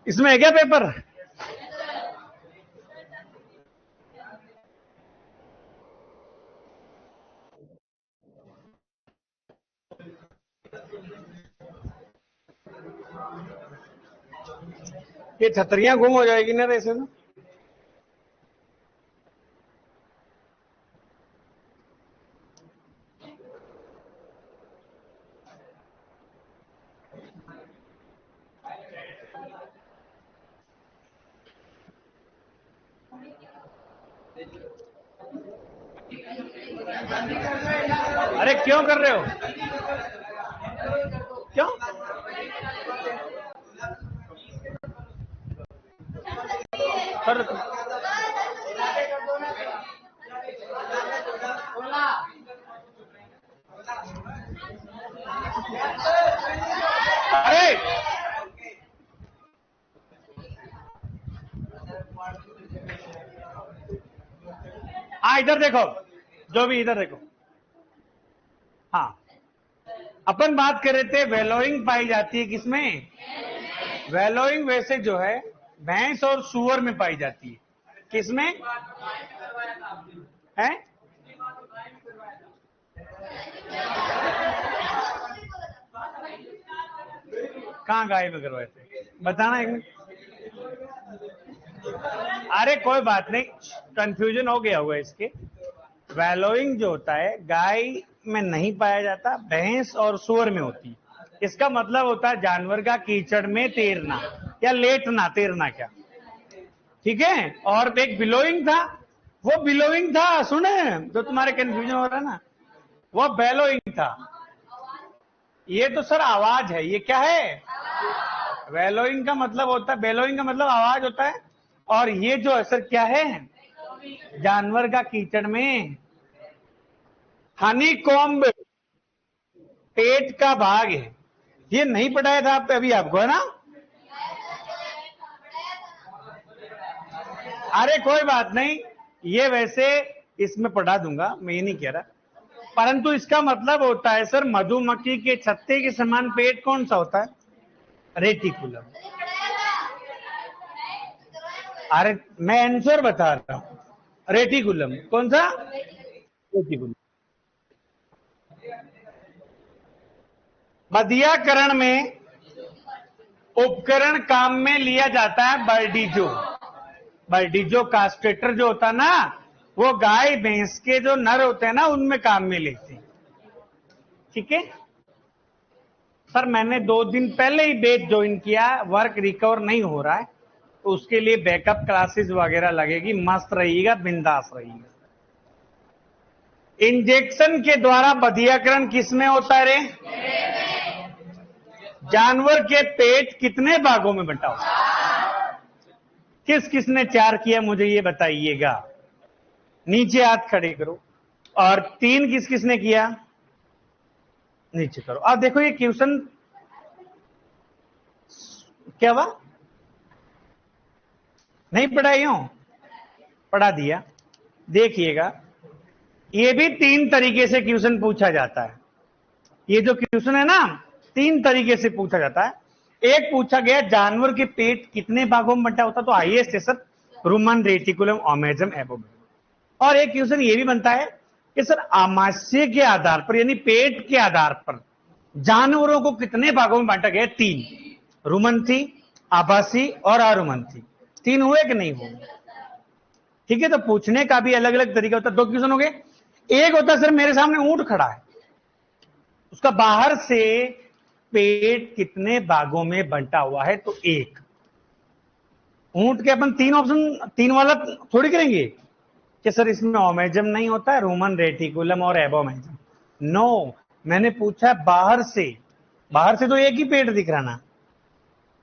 इसमें है क्या पेपर? ये छतरियां गुम हो जाएगी ना ऐसे में। अरे क्यों कर रहे हो? क्यों? कर अरे हाँ, इधर देखो, जो भी इधर देखो। हाँ, अपन बात कर रहे थे वेलोइंग पाई जाती है किसमें? वेलोइंग वैसे जो है भैंस और सुअर में पाई जाती है। किसमें है? कहाँ गाय में करवाए थे? बताना एक मिनट। अरे कोई बात नहीं, कंफ्यूजन हो गया हुआ इसके। वैलोइंग जो होता है गाय में नहीं पाया जाता, भैंस और सुअर में होती है। इसका मतलब होता है जानवर का कीचड़ में तैरना या लेटना, तैरना क्या, ठीक है। और एक बिलोइंग था, वो बिलोइंग था, सुने जो तुम्हारे कंफ्यूजन हो रहा है ना, वो बेलोइंग था। ये तो सर आवाज है, ये क्या है? वेलोइंग का मतलब होता है, बेलोइंग का मतलब आवाज होता है। और ये जो है सर क्या है? जानवर का कीचड़ में हनी कॉम्ब, पेट का भाग है। ये नहीं पढ़ाया था आप अभी, आपको है ना? अरे कोई बात नहीं, ये वैसे इसमें पढ़ा दूंगा, मैं ये नहीं कह रहा, परंतु इसका मतलब होता है सर मधुमक्खी के छत्ते के समान पेट कौन सा होता है? रेटिकुलम। अरे मैं आंसर बता रहा हूं, रेटिकुलम। कौन सा? रेटिकुलम। बधियाकरण में उपकरण काम में लिया जाता है बर्डीजो। बर्डीजो कास्ट्रेटर जो होता है ना, वो गाय भैंस के जो नर होते हैं ना उनमें काम में लेते हैं, ठीक है। सर मैंने 2 दिन पहले ही बैच ज्वाइन किया, वर्क रिकवर नहीं हो रहा है, तो उसके लिए बैकअप क्लासेस वगैरह लगेगी, मस्त रहिएगा, बिंदास रहिएगा। इंजेक्शन के द्वारा बधियाकरण किसमें होता है रे? जानवर के पेट कितने भागों में बंटा होता है? किस किसने 4 किया मुझे ये बताइएगा, नीचे हाथ खड़े करो। और 3 किस किसने किया? नीचे करो। अब देखो ये क्वेश्चन क्या हुआ, नहीं पढ़ाई हूं, पढ़ा दिया। देखिएगा, ये भी 3 तरीके से क्वेश्चन पूछा जाता है। ये जो क्वेश्चन है ना 3 तरीके से पूछा जाता है। एक पूछा गया जानवर के पेट कितने भागों में बंटा होता है, तो हाईएस्ट है सर रुमन, रेटिकुलम, ओमेजम, एबोमेजम। और एक क्वेश्चन ये भी बनता है कि सर आमाशय के आधार पर यानी पेट के आधार पर जानवरों को कितने भागों में बांटा गया? 3, रुमन थी, आभासी और अरुमन थी। 3 हुए कि नहीं हुए? ठीक है, तो पूछने का भी अलग अलग तरीका होता है। 2 क्वेश्चन हो गए। एक होता है सर मेरे सामने ऊंट खड़ा है, उसका बाहर से पेट कितने भागों में बंटा हुआ है, तो 1। ऊंट के अपन 3 ऑप्शन, 3 वाला थोड़ी करेंगे कि सर इसमें ओमेजम नहीं होता है, रोमन, रेटिकुलम और एबोमेजम। नो, मैंने पूछा बाहर से, बाहर से तो एक ही पेट दिख रहा ना,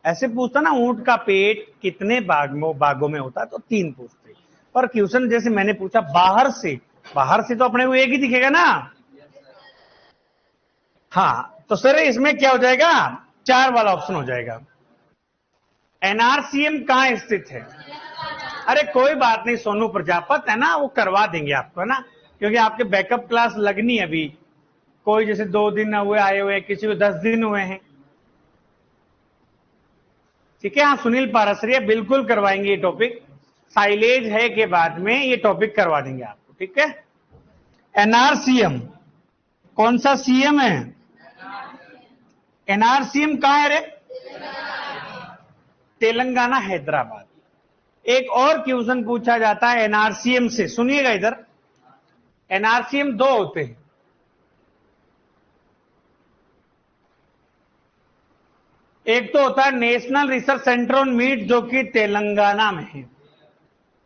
ऐसे पूछता ना ऊंट का पेट कितने भागों में होता है, तो 3 पूछते। पर क्वेश्चन जैसे मैंने पूछा बाहर से, बाहर से तो अपने को एक ही दिखेगा ना। हाँ, तो सर इसमें क्या हो जाएगा? 4 वाला ऑप्शन हो जाएगा। एनआरसीएम कहां स्थित है? अरे कोई बात नहीं, सोनू प्रजापत है ना, वो करवा देंगे आपको, है ना, क्योंकि आपके बैकअप क्लास लगनी है अभी। कोई जैसे 2 दिन हुए आए हुए, किसी को 10 दिन हुए हैं, ठीक है। हाँ, सुनील पारसरिया बिल्कुल करवाएंगे ये टॉपिक, साइलेज है के बाद में ये टॉपिक करवा देंगे आपको, ठीक है। एनआरसीएम, कौन सा सीएम है? एनआरसीएम कहां है रे? तेलंगाना, हैदराबाद। एक और क्वेश्चन पूछा जाता है एनआरसीएम से, सुनिएगा इधर। एनआरसीएम दो होते हैं, एक तो होता है national research centre on meat जो कि तेलंगाना में है,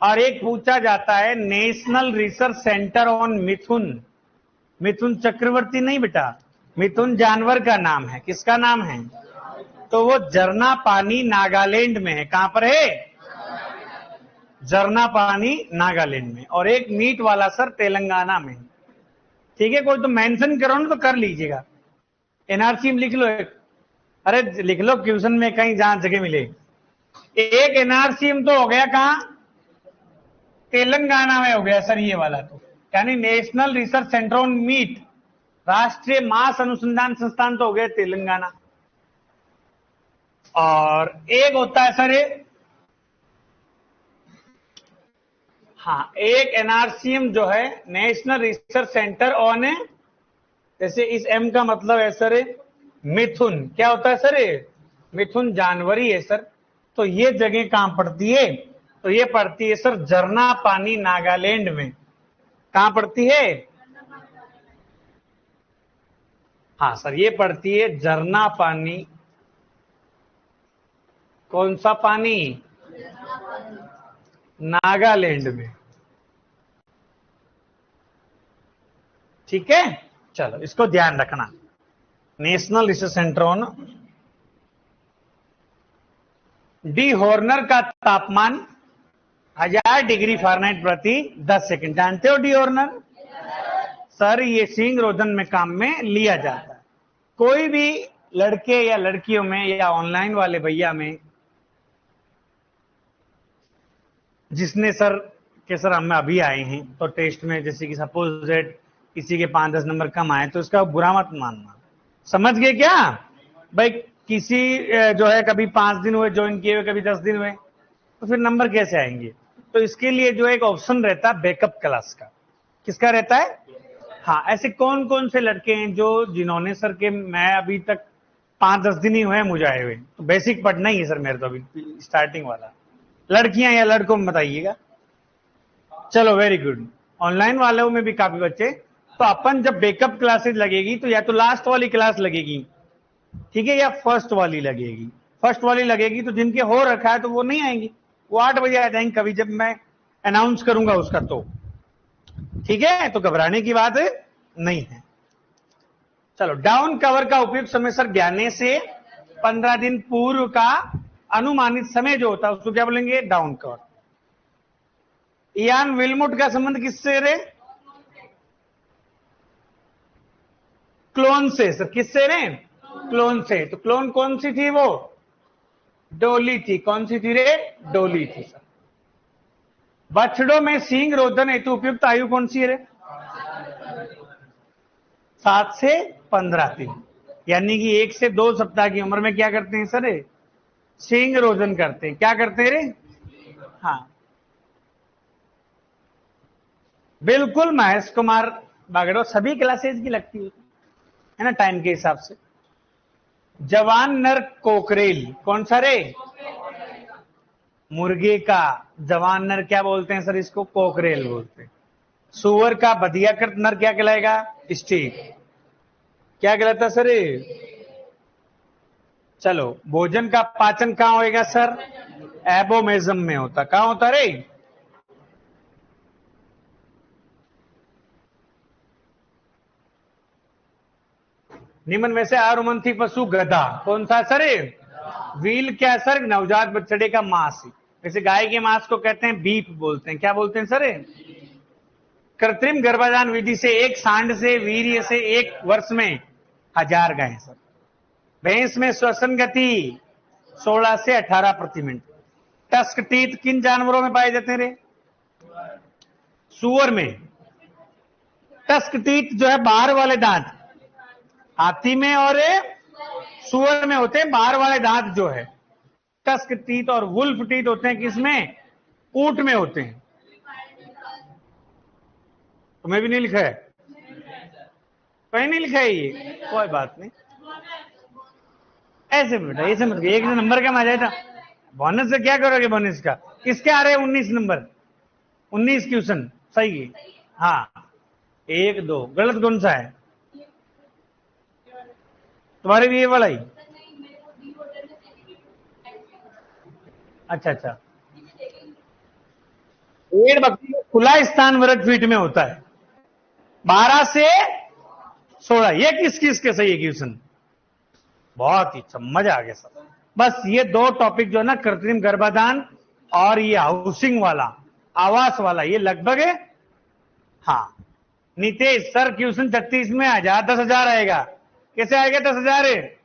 और एक पूछा जाता है नेशनल रिसर्च सेंटर ऑन मिथुन। मिथुन चक्रवर्ती नहीं बेटा, मिथुन जानवर का नाम है। किसका नाम है? तो वो झरना पानी नागालैंड में है। कहां पर है? झरना पानी नागालैंड में। और एक मीट वाला सर तेलंगाना में, ठीक है। कोई तो मेंशन करो ना तो कर लीजिएगा। एनआरसी में लिख लो एक, अरे लिख लो क्वेश्चन में कहीं जहां जगह मिले। एक एनआरसीएम तो हो गया कहां? तेलंगाना में हो गया सर ये वाला, तो यानी national research centre on meat, राष्ट्रीय मांस अनुसंधान संस्थान तो हो गया तेलंगाना। और एक होता है सर हाँ, एक एनआरसीएम जो है नेशनल रिसर्च सेंटर ऑन, जैसे इस एम का मतलब है सर मिथुन। क्या होता है सर? मिथुन जानवर ही है सर। तो ये जगह कहां पड़ती है? तो ये पड़ती है सर झरना पानी नागालैंड में। कहां पड़ती है? हाँ सर, ये पड़ती है झरना पानी। कौन सा पानी? नागालैंड में, ठीक है। चलो इसको ध्यान रखना, national research centre on. D Horner का तापमान 1000 डिग्री फ़ारेनहाइट प्रति 10 सेकंड। जानते हो डी हॉर्नर? सर ये सिंग रोधन में काम में लिया जाता है। कोई भी लड़के या लड़कियों में या ऑनलाइन वाले भैया में जिसने सर के सर हम अभी आए हैं तो टेस्ट में, जैसे कि सपोज दैट किसी के 5-10 नंबर कम आए तो इसका बुरा मत मानना। समझ गए क्या भाई? किसी जो है कभी 5 दिन हुए ज्वाइन किए हुए, कभी 10 दिन हुए, तो फिर नंबर कैसे आएंगे? तो इसके लिए जो एक ऑप्शन रहता है बैकअप क्लास का। किसका रहता है? हाँ, ऐसे कौन कौन से लड़के हैं जो जिन्होंने सर के मैं अभी तक 5-10 दिन ही हुए मुझे आए हुए, तो बेसिक पढ़ना ही है सर मेरे तो अभी स्टार्टिंग वाला। लड़कियां या लड़कों में बताइएगा। चलो वेरी गुड। ऑनलाइन वालों में भी काफी बच्चे। तो अपन जब बैकअप क्लासेज लगेगी तो या तो लास्ट वाली क्लास लगेगी, ठीक है, या फर्स्ट वाली लगेगी। फर्स्ट वाली लगेगी तो जिनके हो रखा है तो वो नहीं आएंगी, वो 8 बजे आ जाएंगे कभी जब मैं अनाउंस करूंगा उसका, तो ठीक है। तो घबराने की बात नहीं है। चलो, डाउन कवर का उपयोग समय सर ज्ञाने से 15 दिन पूर्व का अनुमानित समय जो होता है उसको क्या बोलेंगे? Down cover. इयान विलमुट का संबंध किससे रे? क्लोन से सर। किससे रे? क्लोन से। तो क्लोन कौन सी थी? वो डोली थी। कौन सी थी रे? डोली थी सर। बछड़ों में सींग रोधन हेतु उपयुक्त आयु कौन सी है रे? 7 से 15 दिन, यानी कि 1 से 2 सप्ताह की उम्र में क्या करते हैं सर? सींग रोधन करते हैं। क्या करते हैं रे? हाँ बिल्कुल, महेश कुमार बागड़ो सभी क्लासेज की लगती है ना टाइम के हिसाब से। जवान नर कोकरेल कौन सा रे? मुर्गे का जवान नर क्या बोलते हैं सर? इसको कोकरेल बोलते हैं। सुअर का बधियाकृत नर क्या कहलाएगा? स्टीक। क्या कहलाता है सर? चलो, भोजन का पाचन कहां होएगा सर? एबोमेजम में होता। कहां होता रे? निम्न में से आरुमंथी पशु गधा कौन सा सर? व्हील क्या सर? नवजात बछड़े का मांस। वैसे गाय के मांस को कहते हैं बीफ बोलते हैं। क्या बोलते हैं सर? कृत्रिम गर्भाधान विधि से एक सांड से वीर्य से 1 वर्ष में 1000 गायें सर। भैंस में श्वसन गति 16 से 18 प्रति मिनट। टस्क टीथ किन जानवरों में पाए जाते हैं रे? सुअर में। टस्क टीथ जो है बाहर वाले दांत, हाथी में और सुअर में होते हैं बाहर वाले दांत जो है। टस्क टीथ और वुल्फ टीथ होते हैं किसमें? ऊंट में होते हैं। तुम्हें भी नहीं लिखा है? कहीं नहीं लिखा है ये, कोई बात नहीं। ऐसे बेटा ऐसे मत, एक नंबर का आ जाए था। बोनस से क्या करोगे? बोनस का किसके आ रहे हैं? 19 नंबर, 19 क्वेश्चन सही है। हाँ 1 2 गलत कौन सा है तुम्हारे भी? ये वाला ही? अच्छा अच्छा। भेड़ बकरी का खुला स्थान वर्ग फीट में होता है 12 से 16। ये किस किस के सही है क्वेश्चन? बहुत ही अच्छा, मजा आ गया सब। बस ये 2 टॉपिक जो है ना, कृत्रिम गर्भाधान और ये हाउसिंग वाला, आवास वाला, ये लगभग है। हाँ नीतीश सर क्वेश्चन 36 में आ जा, 10,000 आएगा। कैसे आएगा 10,000?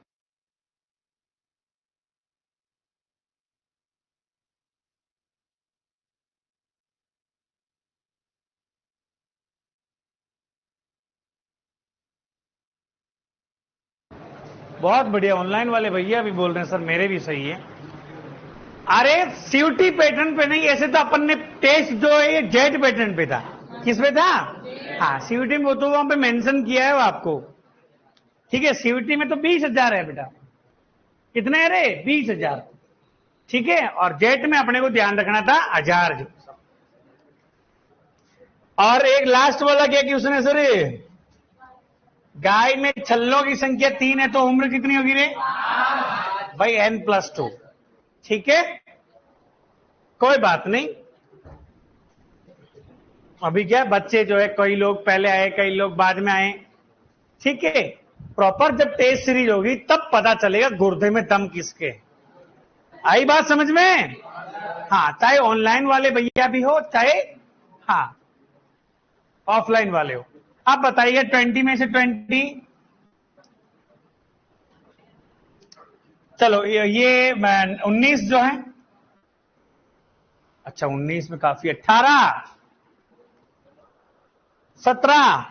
बहुत बढ़िया। ऑनलाइन वाले भैया भी बोल रहे हैं सर मेरे भी सही है। अरे सीयूटी पैटर्न पे नहीं, ऐसे तो अपन ने टेस्ट जो है ये जेट पैटर्न पे था। किस पे था? हाँ सीयूटी में तो वहां पे मेंशन किया है वो आपको। ठीक है सीयूटी में तो 20,000 है बेटा। कितने है रे? 20,000। ठीक है और जेट में अपने को ध्यान रखना था 1000 जो। और एक लास्ट वाला क्या क्वेश्चन है सर? गाय में छल्लों की संख्या 3 है तो उम्र कितनी होगी रे? भाई n+2। ठीक है कोई बात नहीं। अभी क्या बच्चे जो है, कई लोग पहले आए कई लोग बाद में आए। ठीक है प्रॉपर जब टेस्ट सीरीज होगी तब पता चलेगा गुर्दे में दम किसके। आई बात समझ में? हाँ चाहे ऑनलाइन वाले भैया भी हो चाहे हाँ ऑफलाइन वाले हो। आप बताइए 20 में से 20। चलो ये 19 जो है। अच्छा 19 में काफी। 18 17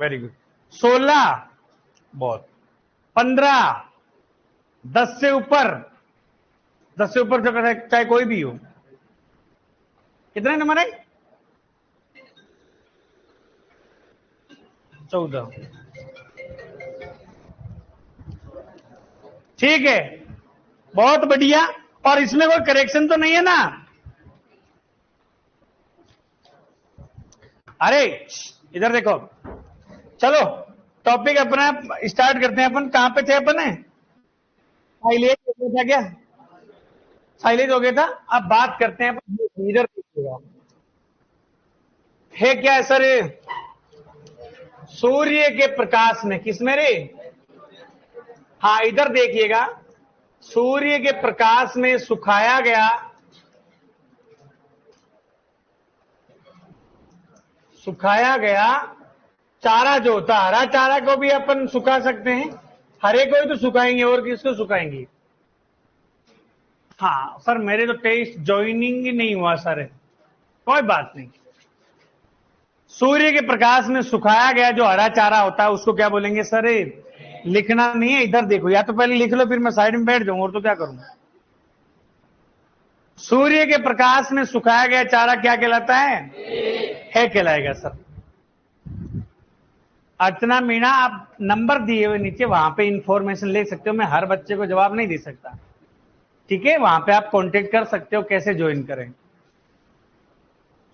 वेरी गुड। 16 बहुत। 15 10 से ऊपर, 10 से ऊपर जो चाहे कोई भी हो। कितने नंबर है? 14। ठीक है बहुत बढ़िया। और इसमें कोई करेक्शन तो नहीं है ना? अरे इधर देखो। चलो टॉपिक अपना स्टार्ट करते हैं। अपन कहां पे थे? अपन है साइलेज हो गया था क्या? साइलेज हो गया था। अब बात करते हैं अपन। इधर देखिएगा है क्या है सर? सूर्य के प्रकाश में किसमें रे? हाँ इधर देखिएगा। सूर्य के प्रकाश में सुखाया गया, सुखाया गया चारा जो होता है, हरा चारा को भी अपन सुखा सकते हैं। हरे को ही तो सुखाएंगे और किसको सुखाएंगे? हाँ सर मेरे तो टेस्ट ज्वाइनिंग ही नहीं हुआ सर। कोई बात नहीं। सूर्य के प्रकाश में सुखाया गया जो हरा चारा होता है उसको क्या बोलेंगे सर? लिखना नहीं है, इधर देखो। या तो पहले लिख लो फिर मैं साइड में बैठ जाऊं, और तो क्या करूं। सूर्य के प्रकाश में सुखाया गया चारा क्या कहलाता है कहलाएगा सर। अर्चना मीणा आप नंबर दिए हुए नीचे, वहां पे इंफॉर्मेशन ले सकते हो। मैं हर बच्चे को जवाब नहीं दे सकता। ठीक है वहां पे आप कांटेक्ट कर सकते हो कैसे ज्वाइन करें।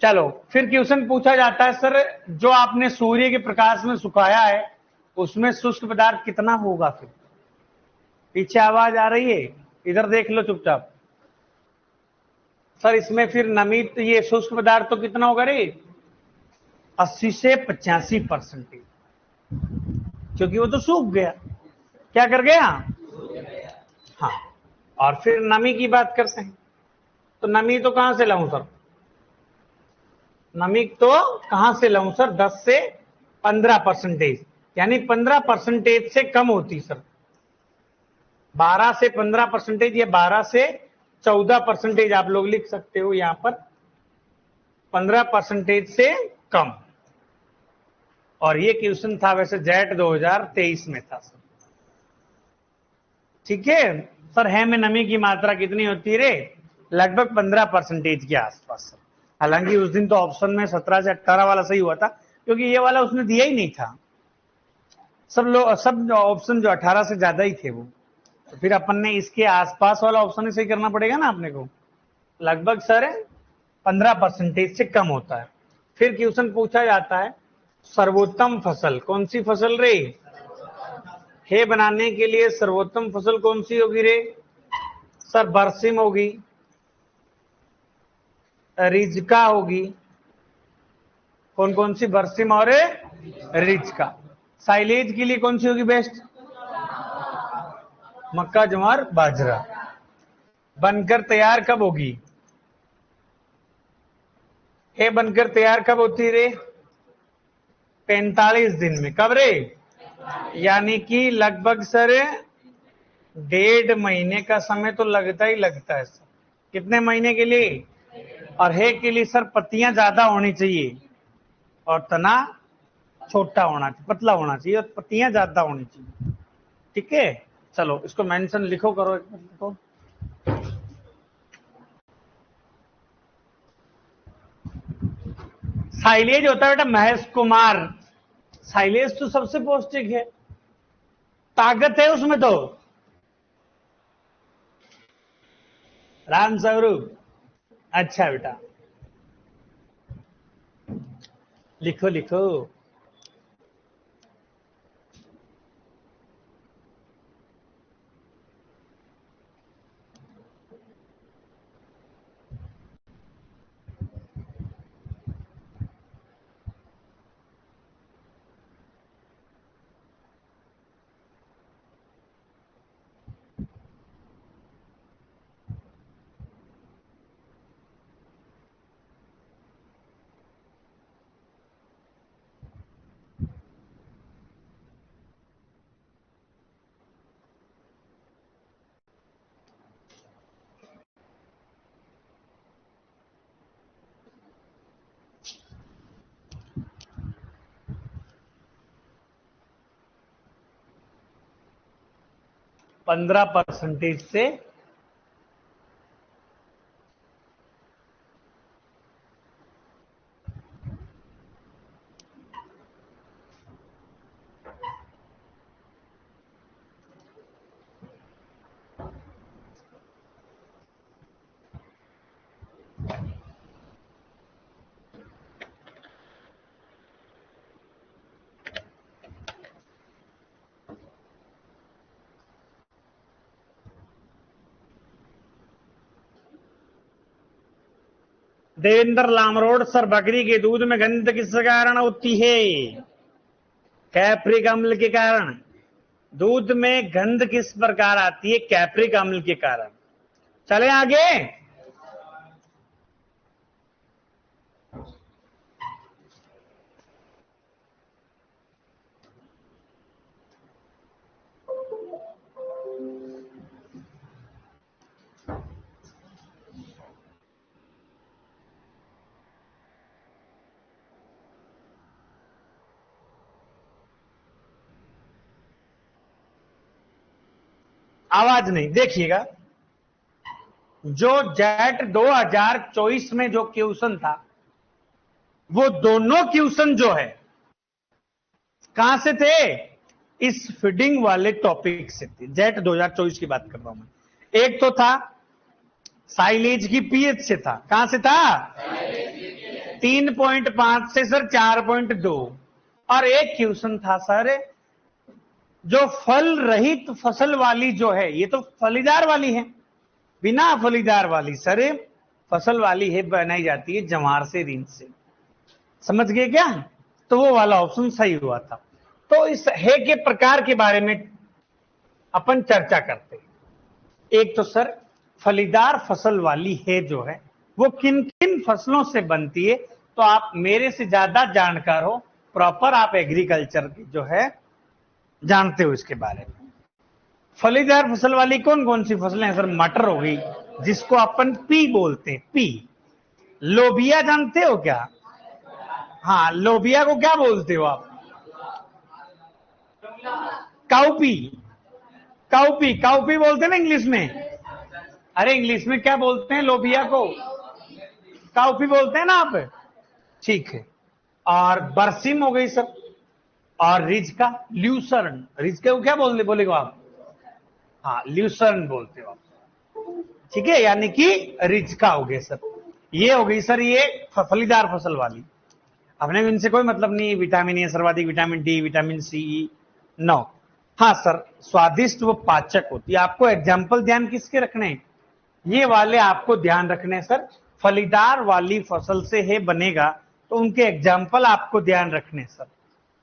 चलो फिर क्वेश्चन पूछा जाता है सर जो आपने सूर्य के प्रकाश में सुखाया है उसमें शुष्क पदार्थ कितना होगा? फिर पीछे आवाज आ रही है, इधर देख लो चुपचाप। सर इसमें फिर नमी ये शुष्क पदार्थ तो कितना होगा रे? 80 से 85%। क्योंकि वो तो सूख गया। क्या कर गया? हाँ और फिर नमी की बात करते हैं तो नमी तो कहां से लाऊं सर? नमी तो कहां से लाऊं सर? 10 से 15%, यानी 15% से कम होती सर। 12 से 15% या 12 से 14% आप लोग लिख सकते हो यहां पर। 15% से कम। और ये क्वेश्चन था वैसे जेट 2023 में था सर। ठीक है सर, है में नमी की मात्रा कितनी होती रे? लगभग 15% के आसपास। हालांकि उस दिन तो ऑप्शन में 17 से 18 वाला सही हुआ था, क्योंकि ये वाला उसने दिया ही नहीं था। सब ऑप्शन जो 18 से ज्यादा ही थे वो, तो फिर अपन ने इसके आसपास वाला ऑप्शन ही सही करना पड़ेगा ना अपने को। लगभग सर 15% से कम होता है। फिर क्वेश्चन पूछा जाता है सर्वोत्तम फसल कौन सी फसल रे? हे बनाने के लिए सर्वोत्तम फसल कौन सी होगी रे? सर बरसिम होगी, रिजका होगी। कौन कौन सी? बरसिम और रिजका। साइलेज के लिए कौन सी होगी बेस्ट? मक्का, ज्वार, बाजरा। बनकर तैयार कब होगी? हे बनकर तैयार कब होती रे? 45 दिन में। कब रे? यानी कि लगभग सर 1.5 महीने का समय तो लगता ही लगता है सर। कितने महीने के लिए? और हे के लिए सर पत्तियां ज्यादा होनी चाहिए और तना छोटा होना चाहिए, पतला होना चाहिए और पत्तियां ज्यादा होनी चाहिए। ठीक है, चलो इसको मेंशन लिखो, करो एक लिखो। साइलेज होता है बेटा महेश कुमार। साइलेज तो सबसे पौष्टिक है, ताकत है उसमें तो। राम स्वरूप, अच्छा बेटा लिखो लिखो। पंद्रह परसेंटेज से देवेंद्र लामरोड सर, बकरी के दूध में गंध किस कारण होती है? कैप्रिक अम्ल के कारण। दूध में गंध किस प्रकार आती है? कैप्रिक अम्ल के कारण। चले आगे। आवाज नहीं, देखिएगा। जो जेट 2024 में जो क्वेश्चन था, वो दोनों क्वेश्चन जो है कहां से थे? इस फीडिंग वाले टॉपिक से थे। जेट 2024 की बात कर रहा हूं मैं। एक तो था साइलेज की पीएच से था। कहां से था? 3.5 से सर 4.2। और एक क्वेश्चन था सर जो फल रहित फसल वाली जो है, ये तो फलीदार वाली है, बिना फलीदार वाली सर फसल वाली है बनाई जाती है जवार से, रींच से। समझ गए क्या? तो वो वाला ऑप्शन सही हुआ था। तो इस है के प्रकार के बारे में अपन चर्चा करते हैं। एक तो सर फलीदार फसल वाली है जो है वो किन किन फसलों से बनती है, तो आप मेरे से ज्यादा जानकार हो, प्रॉपर आप एग्रीकल्चर की जो है जानते हो इसके बारे में। फलीदार फसल वाली कौन कौन सी फसलें हैं सर? मटर हो गई, जिसको अपन पी बोलते हैं, पी। लोबिया जानते हो क्या? हाँ, लोबिया को क्या बोलते हो आप? काउपी। काउपी, काउपी बोलते हैं ना इंग्लिश में। अरे इंग्लिश में क्या बोलते हैं लोबिया को? काउपी बोलते हैं ना आप। ठीक है। और बरसिम हो गई सर। और रिज का ल्यूसर्न, रिज के को क्या बोलेगा आप? हाँ ल्यूसर्न बोलते हो आप। ठीक है, यानी कि रिज का हो गया सर। ये हो गई सर ये फलीदार फसल वाली। अपने इनसे कोई मतलब नहीं, विटामिन ए सर्वाधिक, vitamin D, vitamin C, no. हाँ सर, स्वादिष्ट व पाचक होती है। आपको एग्जाम्पल ध्यान किसके रखने हैं? ये वाले आपको ध्यान रखने हैं सर। फलीदार वाली फसल से है बनेगा तो उनके एग्जाम्पल आपको ध्यान रखने सर।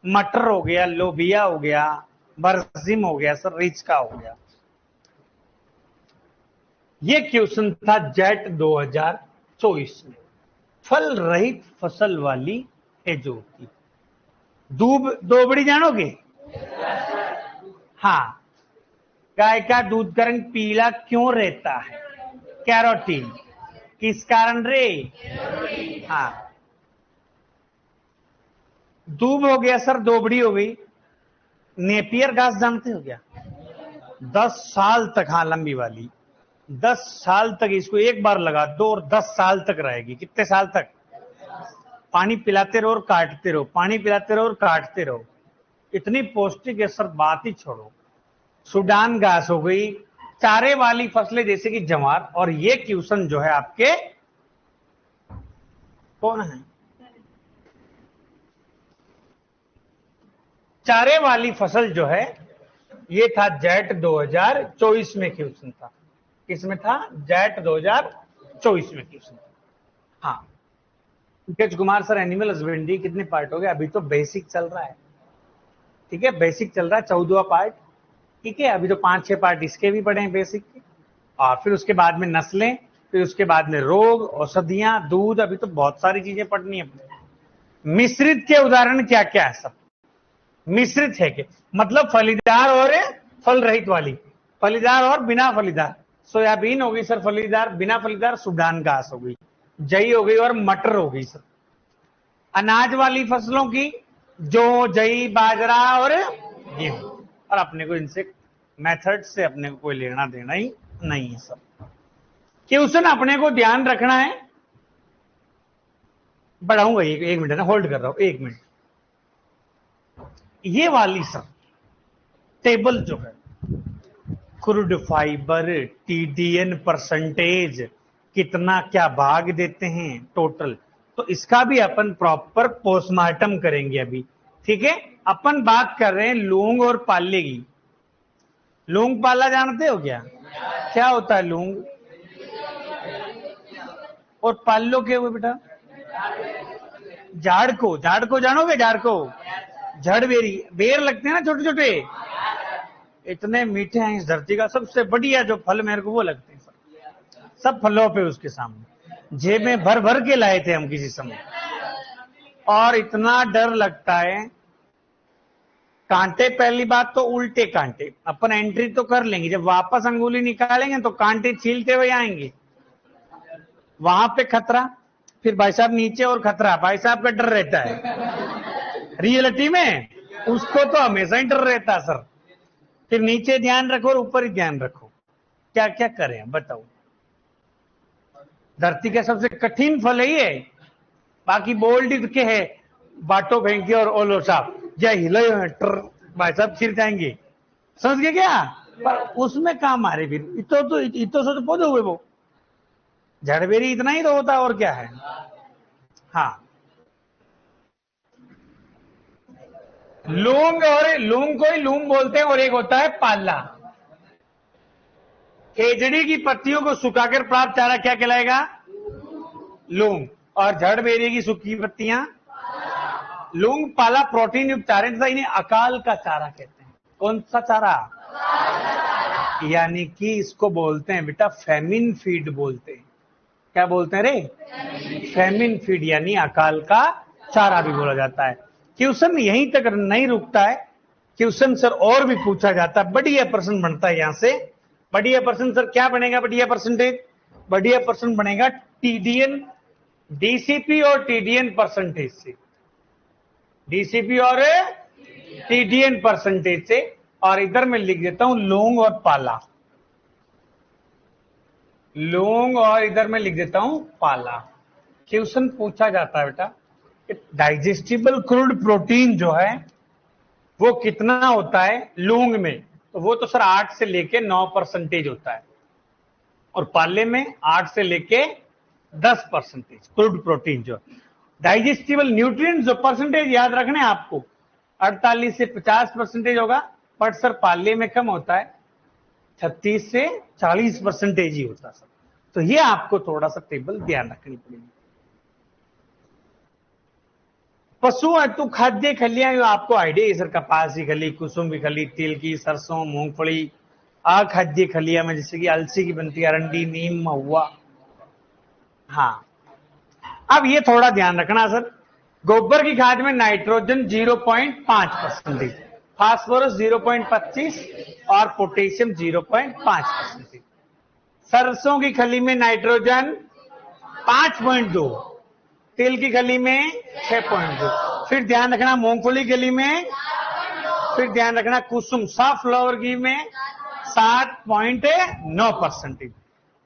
मटर हो गया, लोबिया हो गया, बरसिम हो गया सर, रिच का हो गया। ये क्वेश्चन था जेट 2024 में। फल रहित फसल वाली है जो होती। दोबड़ी जानोगे? हाँ। गाय का दूध का रंग पीला क्यों रहता है? कैरोटीन। किस कारण रे? हाँ। दूब हो गया सर, दोबड़ी हो गई। नेपियर घास जानते हो क्या? 10 साल तक, हाँ लंबी वाली, 10 साल तक इसको एक बार लगा दो और 10 साल तक रहेगी। कितने साल तक? पानी पिलाते रहो और काटते रहो, पानी पिलाते रहो और काटते रहो। इतनी पौष्टिक है सर, बात ही छोड़ो। सूडान घास हो गई, चारे वाली फसलें जैसे कि जवार। और ये क्वेश्चन जो है आपके कौन है? चारे वाली फसल जो है ये था जेट 2024 में क्वेश्चन था। किसमें था? जेट 2024 में क्वेश्चन था। हाँ Pankaj Kumar sir, animal husbandry कितने पार्ट हो गए? अभी तो बेसिक चल रहा है। ठीक है, बेसिक चल रहा है, 14वां पार्ट। ठीक है, अभी तो 5-6 पार्ट इसके भी पढ़े हैं बेसिक के। और फिर उसके बाद में नस्लें, फिर उसके बाद में रोग, औषधियां, दूध, अभी तो बहुत सारी चीजें पढ़नी है। मिश्रित के उदाहरण क्या क्या है सब? मिश्रित है कि मतलब फलीदार और फल रहित वाली, फलीदार और बिना फलीदार। सोयाबीन हो गई सर फलीदार, बिना फलीदार सूडान घास हो गई, जई हो गई और मटर हो गई सर। अनाज वाली फसलों की जौ, जई, बाजरा और गेहूं। और अपने को इनसे मेथड से अपने को कोई लेना देना ही नहीं है सर। क्वेश्चन अपने को ध्यान रखना है। बढ़ाऊंगा एक मिनट ना, होल्ड कर रहा हूं 1 मिनट। ये वाली सर टेबल जो है, क्रूड फाइबर, टीडीएन परसेंटेज, कितना क्या भाग देते हैं टोटल, तो इसका भी अपन प्रॉपर पोस्टमार्टम करेंगे अभी। ठीक है, अपन बात कर रहे हैं लौंग और पाले की। लौंग पाला जानते हो क्या? क्या होता है लौंग? और पालो क्या हुए बेटा? झाड़ को, झाड़ को जानोगे? झाड़ को, झड़ बेरी, बेर लगते हैं ना छोटे छोटे, इतने मीठे हैं इस धरती का सबसे बढ़िया जो फल मेरे को वो लगते हैं सब फलों पे उसके सामने। जेब में भर भर के लाए थे हम किसी समय, और इतना डर लगता है। कांटे, पहली बात तो उल्टे कांटे, अपन एंट्री तो कर लेंगे, जब वापस अंगुली निकालेंगे तो कांटे छीलते हुए आएंगे, वहां पे खतरा। फिर भाई साहब नीचे और खतरा, भाई साहब का डर रहता है रियलिटी में, उसको तो हमेशा ही डर रहता है सर। फिर नीचे ध्यान रखो और ऊपर ही ध्यान रखो। क्या क्या करें बताओ? धरती का सबसे कठिन फल है ये। बाकी बोल्ड के है, बाटो फेंके और ओलो साहब या हिले भाई साहब फिर जाएंगे, समझ गए क्या? पर उसमें काम आ रहे फिर इतो से तो पौधे हुए वो झड़बेरी, इतना ही तो होता है और क्या है। हाँ, लूंग, और लूंग को ही लूंग बोलते हैं, और एक होता है पाला। खेजड़ी की पत्तियों को सुखाकर प्राप्त चारा क्या कहलाएगा? लूंग। और झड़बेरी की सूखी पत्तियां लूंग। पाला प्रोटीन युक्त चारे तथा इन्हें अकाल का चारा कहते हैं। कौन सा चारा? यानी कि इसको बोलते हैं बेटा फेमिन फीड बोलते हैं। क्या बोलते हैं रे? फेमिन फीड, यानी अकाल का चारा भी बोला जाता है। क्वेश्चन यहीं तक नहीं रुकता है, क्वेश्चन सर और भी पूछा जाता है। बढ़िया प्रश्न बनता है यहां से। बढ़िया प्रश्न सर क्या बनेगा? बढ़िया परसेंटेज, बढ़िया प्रश्न बनेगा टीडीएन, डीसीपी और टीडीएन परसेंटेज से। डीसीपी और टीडीएन परसेंटेज से और इधर मैं लिख देता हूं लौंग और पाला, लौंग और इधर मैं लिख देता हूं पाला। क्वेश्चन पूछा जाता है बेटा डाइजेस्टिबल क्रूड प्रोटीन जो है वो कितना होता है लौंग में, तो वो तो सर 8 से लेके 9% होता है, और पाले में 8 से लेके 10% क्रूड प्रोटीन जो डाइजेस्टिबल न्यूट्रिएंट्स जो परसेंटेज याद रखने आपको 48 से 50% होगा, बट सर पाले में कम होता है 36 से 40% ही होता है सर। तो ये आपको थोड़ा सा टेबल ध्यान रखनी पड़ेगी। पशु हेतु खाद्य खलियां आपको आइडिया है सर, कपास की खली, कुसुम की खली, तिल की, सरसों, मूंगफली। अखाद्य खलियां में जैसे कि अलसी की बनती है, अरंडी, नीम, महुआ। हाँ, अब ये थोड़ा ध्यान रखना सर, गोबर की खाद में नाइट्रोजन 0.5%, फास्फोरस 0.25 और पोटेशियम 0.5%। सरसों की खली में नाइट्रोजन 5.2, तिल की खली में 6.2, फिर ध्यान रखना मूंगफली की खली में, फिर ध्यान रखना कुसुम सनफ्लावर घी में 7.9%।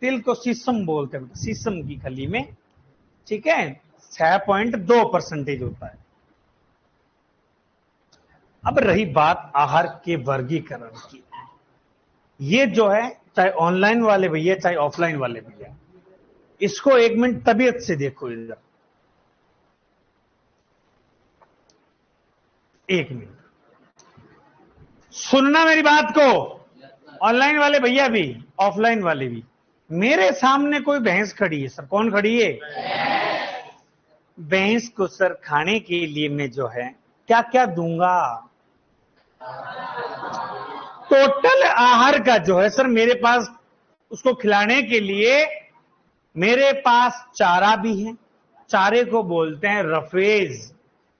तिल को शीशम बोलते हैं, शीशम की खली में, ठीक है, 6.2% होता है। अब रही बात आहार के वर्गीकरण की, ये जो है चाहे ऑनलाइन वाले भैया चाहे ऑफलाइन वाले भैया, इसको 1 मिनट तबीयत से देखो इधर, 1 मिनट सुनना मेरी बात को, ऑनलाइन वाले भैया भी ऑफलाइन वाले भी। मेरे सामने कोई भैंस खड़ी है सर, कौन खड़ी है? भैंस को सर खाने के लिए मैं जो है क्या क्या दूंगा, टोटल आहार का जो है सर मेरे पास उसको खिलाने के लिए मेरे पास चारा भी है, चारे को बोलते हैं रफेज।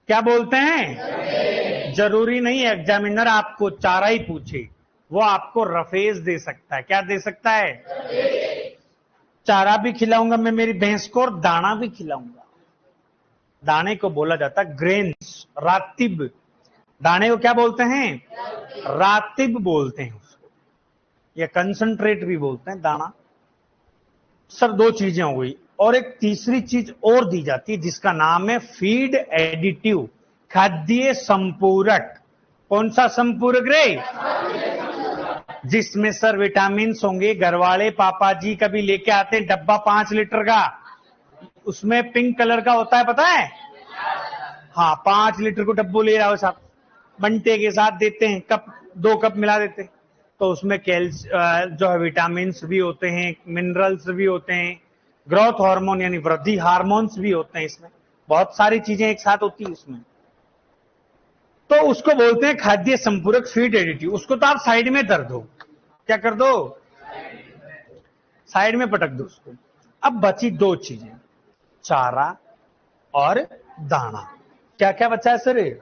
क्या बोलते हैं? जरूरी नहीं है एग्जामिनर आपको चारा ही पूछे, वो आपको रफेज दे सकता है। क्या दे सकता है? चारा भी खिलाऊंगा मैं मेरी भैंस को और दाना भी खिलाऊंगा। दाने को बोला जाता है ग्रेन्स, रातिब। दाने को क्या बोलते हैं? रातिब बोलते हैं उसको, या कंसंट्रेट भी बोलते हैं दाना। सर 2 चीजें हो गई, और एक तीसरी चीज और दी जाती है जिसका नाम है फीड एडिटिव, खाद्य संपूरक। कौन सा संपूरक रे? जिसमें सर विटामिन होंगे। घरवाले पापा जी कभी लेके आते हैं डब्बा 5 लीटर का, उसमें पिंक कलर का होता है, पता है? हाँ, 5 लीटर को डब्बू ले रहा हो साहब, बंटे के साथ देते हैं, कप 2 कप मिला देते हैं, तो उसमें जो है विटामिन भी होते हैं, मिनरल्स भी होते हैं, ग्रोथ हार्मोन यानी वृद्धि हार्मोन्स भी होते हैं, इसमें बहुत सारी चीजें एक साथ होती है उसमें। तो उसको बोलते हैं खाद्य संपूरक फीड एडिटिव। उसको तो आप साइड में धर दो, क्या कर दो? साइड में पटक दो उसको। अब बची 2 चीजें, चारा और दाना। क्या क्या बचा है सर?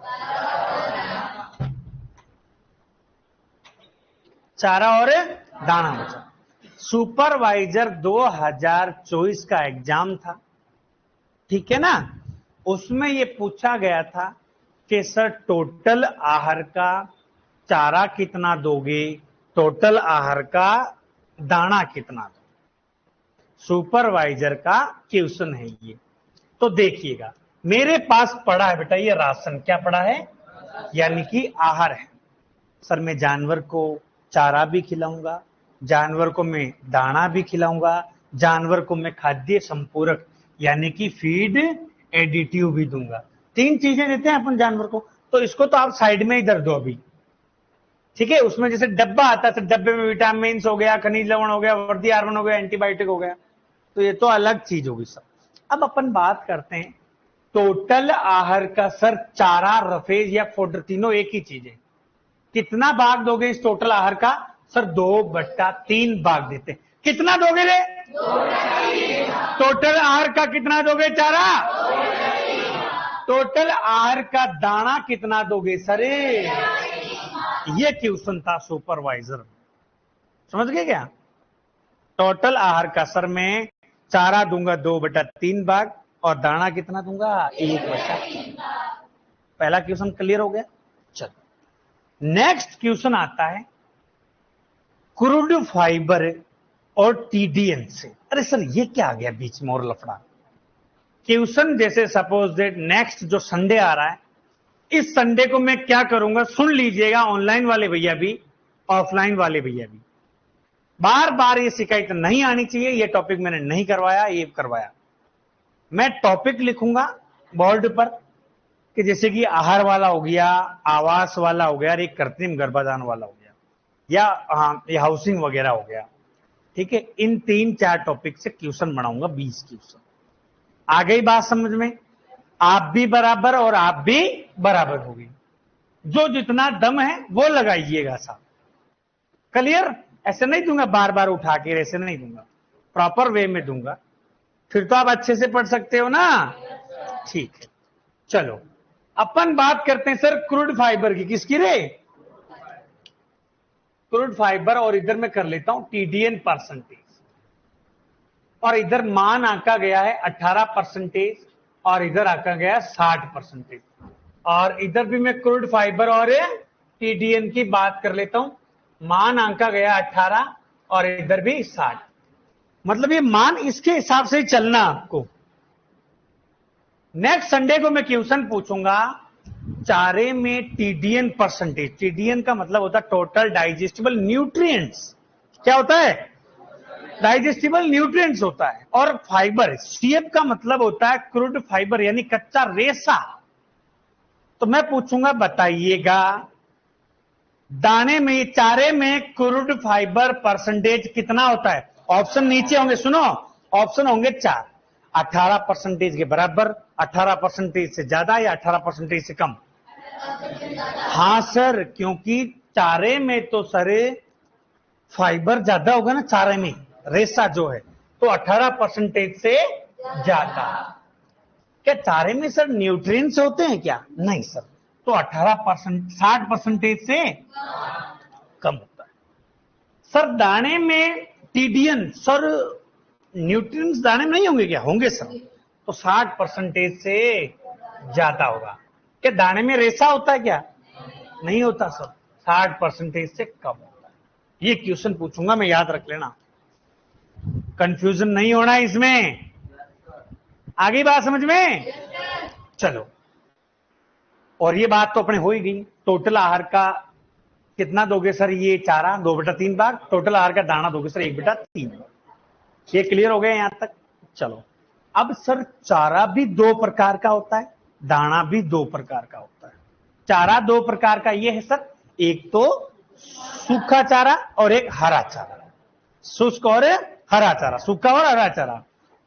चारा और दाना बचा। सुपरवाइजर 2024 का एग्जाम था, ठीक है ना, उसमें ये पूछा गया था कि सर टोटल आहार का चारा कितना दोगे, टोटल आहार का दाना कितना दोगे। सुपरवाइजर का क्वेश्चन है ये। तो देखिएगा मेरे पास पड़ा है बेटा ये राशन, क्या पड़ा है? यानी कि आहार है। सर मैं जानवर को चारा भी खिलाऊंगा, जानवर को मैं दाना भी खिलाऊंगा, जानवर को मैं खाद्य संपूरक यानी कि फीड एडिटिव भी दूंगा। 3 चीजें देते हैं अपन जानवर को। तो इसको तो आप साइड में ही धर दो अभी, ठीक है। उसमें जैसे डब्बा आता है, तो डब्बे में विटामिन हो गया, खनिज लवण हो गया, वृद्धि हार्मोन हो गया, एंटीबायोटिक हो गया, तो ये तो अलग चीज होगी सब। अब अपन बात करते हैं टोटल आहार का। सर चारा, रफेज या फोडर तीनों एक ही चीज है। कितना भाग दोगे इस टोटल आहार का? सर 2/3 भाग देते। कितना दोगे रे? टोटल आहार का कितना दोगे? चारा। टोटल आहार का दाना कितना दोगे सर? ये क्वेश्चन था सुपरवाइजर, समझ गए क्या? टोटल आहार का सर मैं चारा दूंगा 2/3 भाग, और दाना कितना दूंगा? 1/3। पहला क्वेश्चन क्लियर हो गया। चलो नेक्स्ट क्वेश्चन आता है क्रूड फाइबर और टीडीएन से। अरे सर ये क्या आ गया बीच में और लफड़ा। क्वेश्चन जैसे सपोज दैट नेक्स्ट जो संडे आ रहा है, इस संडे को मैं क्या करूंगा, सुन लीजिएगा, ऑनलाइन वाले भैया भी ऑफलाइन वाले भैया भी। बार बार ये शिकायत नहीं आनी चाहिए, ये टॉपिक मैंने नहीं करवाया, ये करवाया। मैं टॉपिक लिखूंगा बोर्ड पर कि जैसे कि आहार वाला हो गया, आवास वाला हो गया, एक कृत्रिम गर्भाधान वाला हो गया, या हाँ ये हाउसिंग वगैरह हो गया। ठीक है, इन 3-4 टॉपिक से क्वेश्चन बनाऊंगा, 20 क्वेश्चन। आ गई बात समझ में? आप भी बराबर और आप भी बराबर होगी। जो जितना दम है वो लगाइएगा साहब। क्लियर? ऐसे नहीं दूंगा बार बार उठा के, ऐसे नहीं दूंगा, प्रॉपर वे में दूंगा, फिर तो आप अच्छे से पढ़ सकते हो ना। ठीक है, चलो अपन बात करते हैं सर क्रूड फाइबर की। किसकी रे? Crude fibre. और इधर मैं कर लेता हूं टीडीएन परसेंटेज, और इधर मान आंका गया है 18%, और इधर आंका गया 60%। और इधर भी मैं क्रूड फाइबर और टीडीएन की बात कर लेता हूं। मान आंका गया 18 और इधर भी 60। मतलब ये मान इसके हिसाब से ही चलना आपको। नेक्स्ट संडे को मैं क्वेश्चन पूछूंगा चारे में टीडीएन परसेंटेज। टीडीएन का मतलब होता है टोटल डाइजेस्टिबल न्यूट्रिएंट्स। क्या होता है? डाइजेस्टिबल न्यूट्रिएंट्स होता है। और फाइबर, सीएफ का मतलब होता है क्रूड फाइबर, यानी कच्चा रेशा। तो मैं पूछूंगा बताइएगा दाने में, चारे में क्रूड फाइबर परसेंटेज कितना होता है? ऑप्शन नीचे होंगे, सुनो, ऑप्शन होंगे 4। 18% के बराबर, 18% से ज्यादा, या 18% से कम? हाँ सर, क्योंकि चारे में तो सर फाइबर ज्यादा होगा ना, चारे में रेशा जो है, तो 18% से ज्यादा। क्या चारे में सर न्यूट्रिएंट्स होते हैं क्या? नहीं सर, तो 18%, 60% से कम होता है। सर दाने में टीडीएन, सर न्यूट्रिएंट्स दाने में नहीं होंगे क्या? होंगे सर, तो 60% से ज्यादा होगा। क्या दाने में रेशा होता है क्या? नहीं होता सर, 60% से कम होता है। ये क्वेश्चन पूछूंगा मैं, याद रख लेना, कंफ्यूजन नहीं होना इसमें। आगे बात समझ में? चलो, और ये बात तो अपने हो ही गई। टोटल आहार का कितना दोगे सर? ये चारा 2/3 भाग, टोटल आहार का दाना दोगे सर 1/3 भाग। ये क्लियर हो गया यहां तक? चलो, अब सर चारा भी 2 प्रकार का होता है, दाना भी 2 प्रकार का होता है। चारा 2 प्रकार का ये है सर, एक तो सूखा चारा और एक हरा चारा। शुष्क और हरा चारा, सूखा और हरा चारा।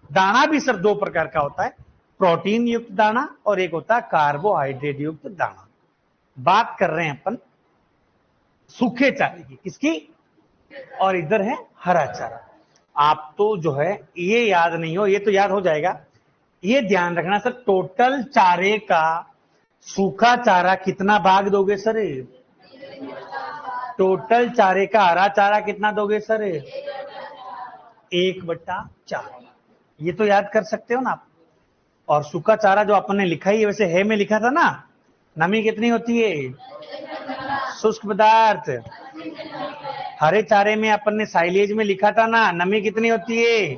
दाना भी सर 2 प्रकार का होता है, प्रोटीन युक्त दाना और एक होता है कार्बोहाइड्रेट युक्त दाना। बात कर रहे हैं अपन सूखे चारे की। किसकी? और इधर है हरा चारा। आप तो जो है ये याद नहीं हो, ये तो याद हो जाएगा। ये ध्यान रखना सर, टोटल चारे का सूखा चारा कितना भाग दोगे सर? टोटल चारे का हरा चारा कितना दोगे सर? 1/4। ये तो याद कर सकते हो ना आप। और सूखा चारा जो अपन ने लिखा ही, वैसे है में लिखा था ना, नमी कितनी होती है? शुष्क पदार्थ। हरे चारे में अपन ने साइलेज में लिखा था ना, नमी कितनी होती है?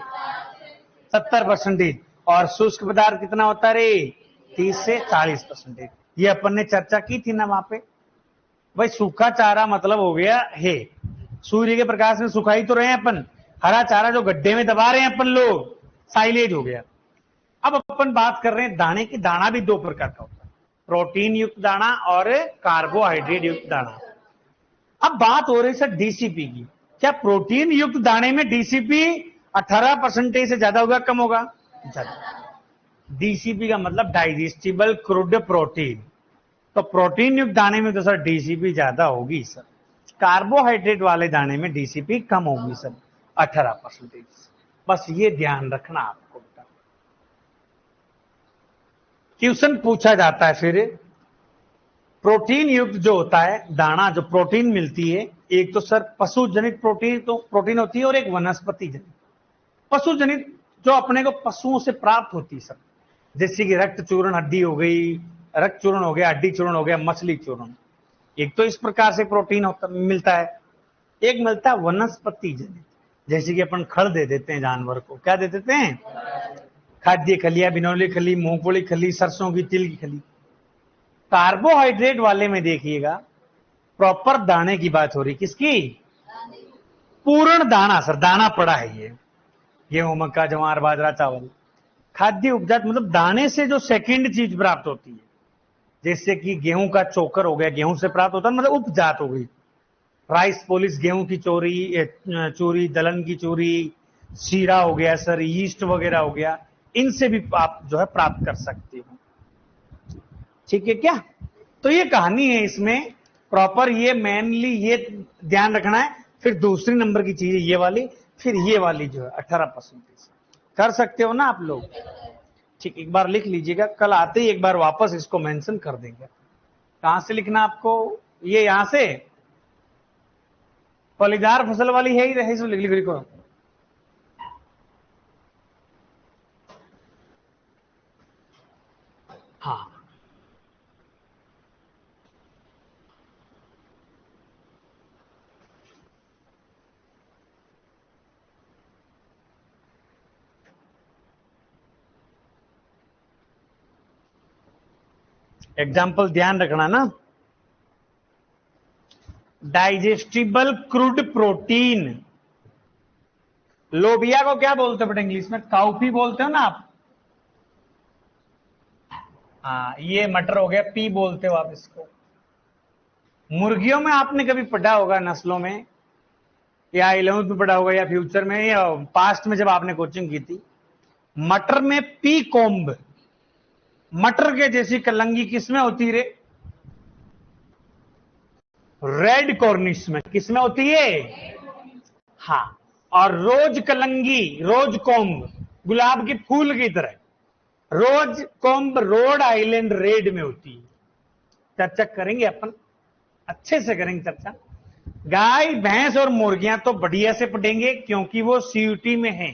70%। और शुष्क पदार्थ कितना होता रे? 30 से 40%। ये अपन ने चर्चा की थी ना वहां पे। भाई सूखा चारा मतलब हो गया है, सूर्य के प्रकाश में सुखाई तो रहे हैं अपन। हरा चारा जो गड्ढे में दबा रहे हैं अपन लोग, साइलेज हो गया। अब अपन बात कर रहे हैं दाने की। दाना भी 2 प्रकार का होता है, प्रोटीन युक्त दाना और कार्बोहाइड्रेट युक्त दाना। अब बात हो रही है सर डीसीपी की। क्या प्रोटीन युक्त दाने में डीसीपी 18% से ज्यादा होगा, कम होगा? ज्यादा। डीसीपी का मतलब डाइजेस्टिबल क्रूड प्रोटीन। तो प्रोटीन युक्त दाने में तो सर डीसीपी ज्यादा होगी सर। कार्बोहाइड्रेट वाले दाने में डीसीपी कम होगी सर, 18%। बस ये ध्यान रखना आपको। क्वेश्चन पूछा जाता है फिर प्रोटीन युक्त जो होता है दाना, जो प्रोटीन मिलती है, एक तो सर पशु जनित प्रोटीन होती है और एक वनस्पति जनित। पशु जनित जो अपने को पशुओं से प्राप्त होती है सर, जैसे कि रक्त चूर्ण हड्डी हो गई, रक्त चूर्ण हो गया, हड्डी चूर्ण हो गया, मछली चूर्ण। एक तो इस प्रकार से प्रोटीन होता मिलता है, एक मिलता है वनस्पति जनित, जैसे कि अपन खड़ दे देते हैं जानवर को, क्या दे देते हैं, खाद्य खलिया, बिनौली खली, मूंगफली खली, सरसों की, तिल की खली। कार्बोहाइड्रेट वाले में देखिएगा प्रॉपर दाने की बात हो रही, किसकी, पूर्ण दाना, सर दाना पड़ा है ये, गेहूं, मक्का, जवार, बाजरा, चावल। खाद्य उपजात मतलब दाने से जो सेकंड चीज प्राप्त होती है, जैसे कि गेहूं का चोकर हो गया, गेहूं से प्राप्त होता है, मतलब उपजात हो गई। राइस पॉलिश, गेहूं की चोरी, दलहन की चोरी, शीरा हो गया सर, यीस्ट वगैरह हो गया, इनसे भी आप जो है प्राप्त कर सकते हो। ठीक है क्या, तो ये कहानी है इसमें प्रॉपर, ये मेनली ये ध्यान रखना है। फिर दूसरी नंबर की चीज ये वाली, फिर ये वाली जो है 18% कर सकते हो ना आप लोग। ठीक, एक बार लिख लीजिएगा, कल आते ही एक बार वापस इसको मेंशन कर देंगे। कहां से लिखना आपको, ये यहां से फलीदार फसल वाली है ही रहे, इसमें लिख लिखो। हाँ, एग्जाम्पल ध्यान रखना ना, डाइजेस्टिबल क्रूड प्रोटीन। लोबिया को क्या बोलते हो बेटा इंग्लिश में, काउपी बोलते हो ना आप। हाँ, ये मटर हो गया, पी बोलते हो आप इसको। मुर्गियों में आपने कभी पढ़ा होगा नस्लों में, या 11th में पढ़ा होगा, या फ्यूचर में, या पास्ट में जब आपने कोचिंग की थी, मटर में पी कोम्ब, मटर के जैसी कलंगी किसमें होती रे, रेड कॉर्निश में, किसमें होती है, हाँ। और रोज कलंगी, रोज कोम्ब, गुलाब के फूल की तरह, रोज कोम्ब रोड आइलैंड रेड में होती है। चर्चा करेंगे अपन, अच्छे से करेंगे चर्चा। गाय, भैंस और मुर्गियां तो बढ़िया से पढ़ेंगे, क्योंकि वो सीयूटी में है,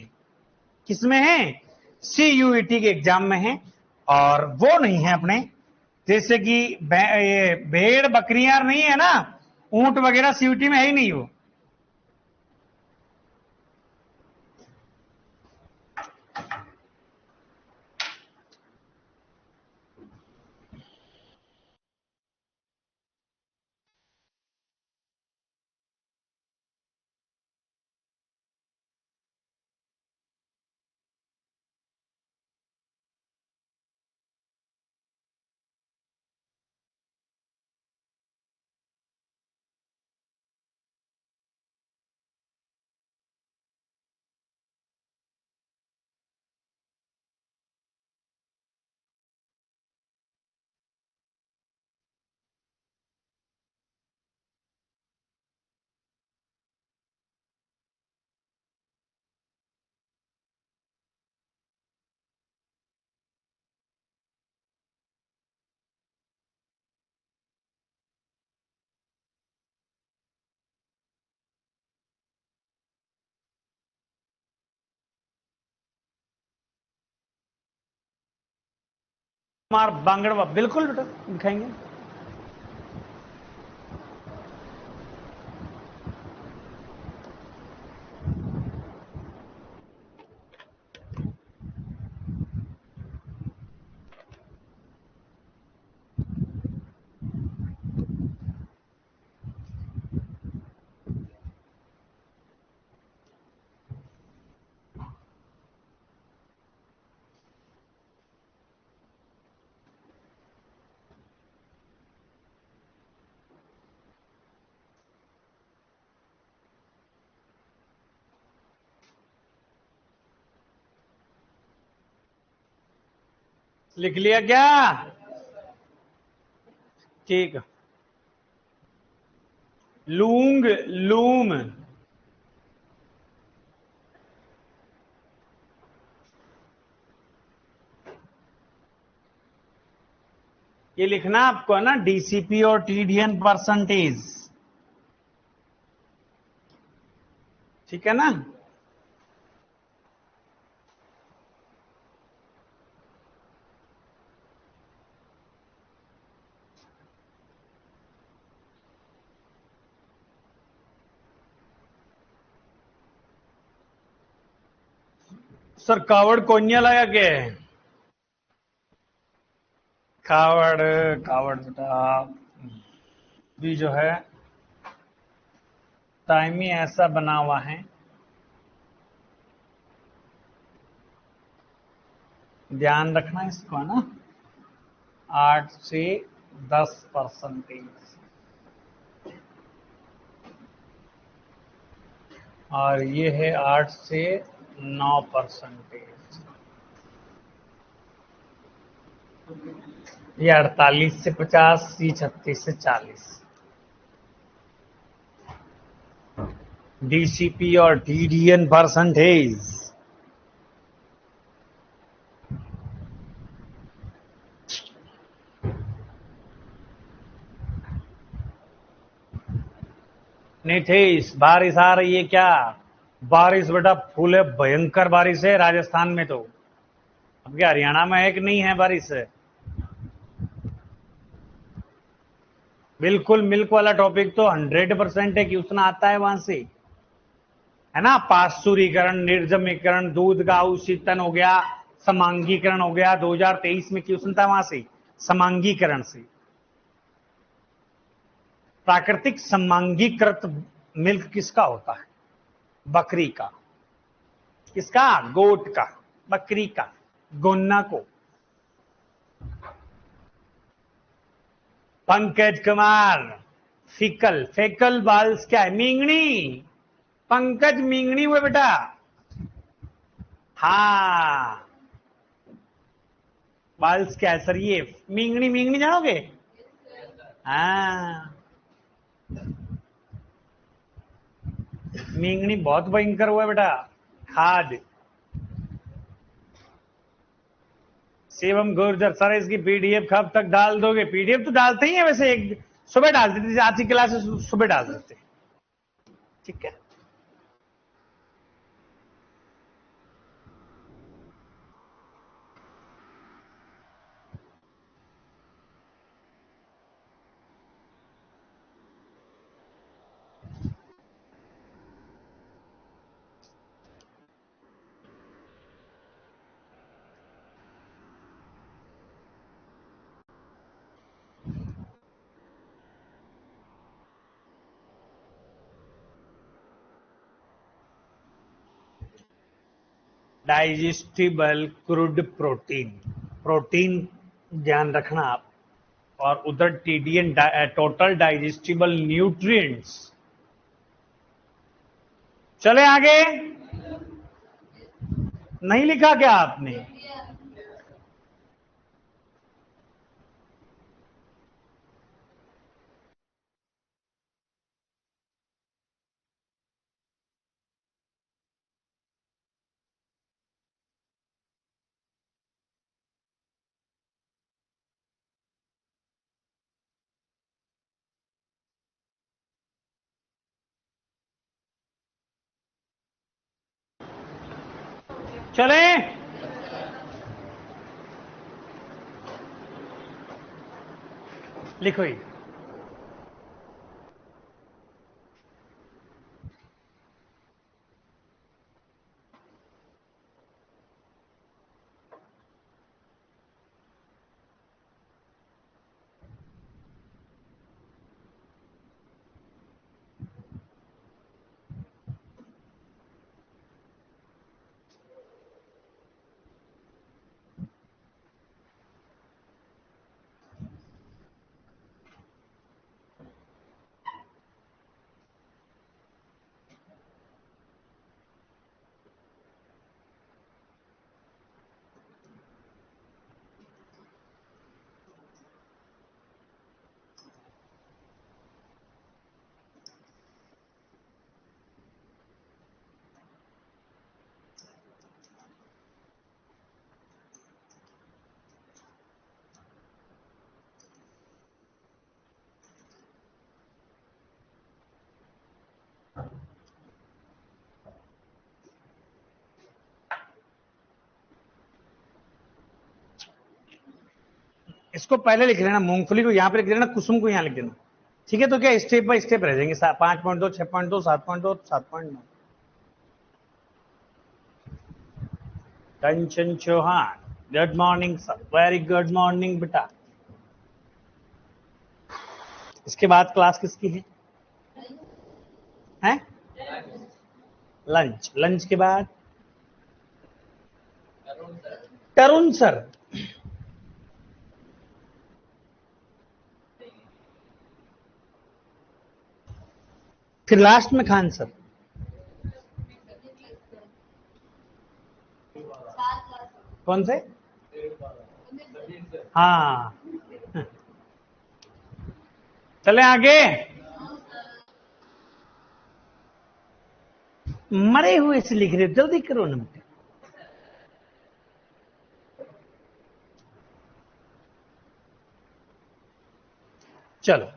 किसमें है, सीयूईटी के एग्जाम में है। और वो नहीं है अपने, जैसे कि ये भेड़ बकरियां नहीं है ना, ऊंट वगैरह सीयूटी में है ही नहीं वो। मार बांगड़वा, बिल्कुल बेटा दिखाएंगे। लिख लिया क्या, ठीक। लूंग, लूम, ये लिखना आपको है ना, डीसीपी और टीडीएन परसेंटेज, ठीक है ना। सर कावड़ कोन्या लगा के कावड़ कावड़ बेटा भी जो है टाइम ही ऐसा बना हुआ है, ध्यान रखना इसको है ना, 8 से 10%, और ये है 8 से 9%, ये 48 से 50, ये 36 से 40। डीसीपी और टीडीएन परसेंटेज, नितेश बारिश आ रही है क्या? बारिश बेटा फूल है, भयंकर बारिश है राजस्थान में। तो अब क्या हरियाणा में है कि नहीं है बारिश? बिल्कुल मिल्क वाला टॉपिक तो 100% है कि उसना आता है वहां से, है ना। पाश्चुरीकरण, निर्जमीकरण, दूध का शीतन हो गया, समांगीकरण हो गया, 2023 में क्वेश्चन था वहां से, समांगीकरण से। प्राकृतिक समांगीकृत मिल्क किसका होता है? बकरी का। किसका? गोट का, बकरी का, गोन्ना को। पंकज कुमार, फिकल फेकल बाल्स क्या है? मींगनी। पंकज मींगनी हुए बेटा। हाँ, बाल्स क्या है सर? ये मींगनी, मींगनी जानोगे? हाँ, मींगनी बहुत भयंकर हुआ बेटा। खाद। शिवम गुर्जर, सर इसकी पीडीएफ कब तक डाल दोगे? पीडीएफ तो डालते ही है वैसे, एक सुबह डाल देते, आज की क्लास सुबह डाल देते, ठीक है। डाइजेस्टिबल क्रूड प्रोटीन, प्रोटीन ध्यान रखना आप, और उधर टीडीएन टोटल डाइजेस्टिबल न्यूट्रिएंट्स। चले आगे। नहीं लिखा क्या आपने? चले। लिखो ही। इसको पहले लिख लेना, मूंगफली को यहां पे लिख देना, कुसुम को यहां लिख देना, ठीक है। तो क्या स्टेप बाय स्टेप रह जाएंगे, 5.2, 6.2, 7.2, 7.9। Kanchan Chauhan, good morning sir, very good morning बेटा। इसके बाद क्लास किसकी है? हैं? लंच। लंच के बाद तरुण सर, फिर लास्ट में खान सर। कौन से? हाँ, चले आगे। मरे हुए से लिख रहे, जल्दी करो ना। चलो,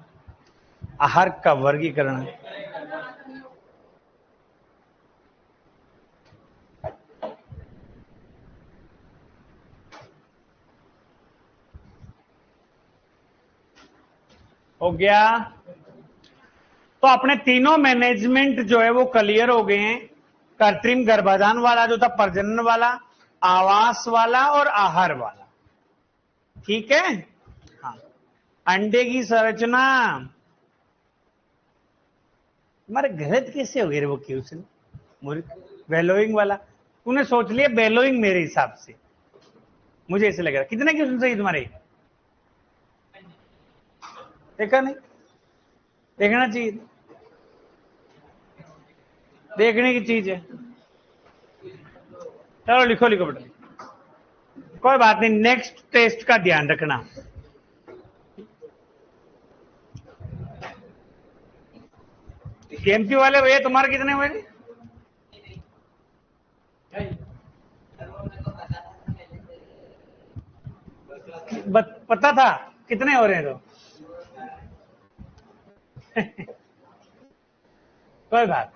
आहार का वर्गीकरण है। हो गया। तो अपने तीनों मैनेजमेंट जो है वो क्लियर हो गए हैं। कृत्रिम गर्भाधान वाला जो था, प्रजनन वाला, आवास वाला और आहार वाला। ठीक है। हाँ, अंडे की संरचना। हमारे गलत कैसे हो गए रे वो क्वेश्चन? बेलोइंग वाला तूने सोच लिया, बेलोइंग मेरे हिसाब से, मुझे ऐसे लग रहा। कितने क्वेश्चन सही तुम्हारे? देखा नहीं? देखना चाहिए, देखने की चीज है। चलो लिखो लिखो बेटा, कोई बात नहीं, नेक्स्ट टेस्ट का ध्यान रखना। केएमपी वाले भैया तुम्हारे कितने हुए थे? पता था कितने हो रहे हैं तो? कोई बात।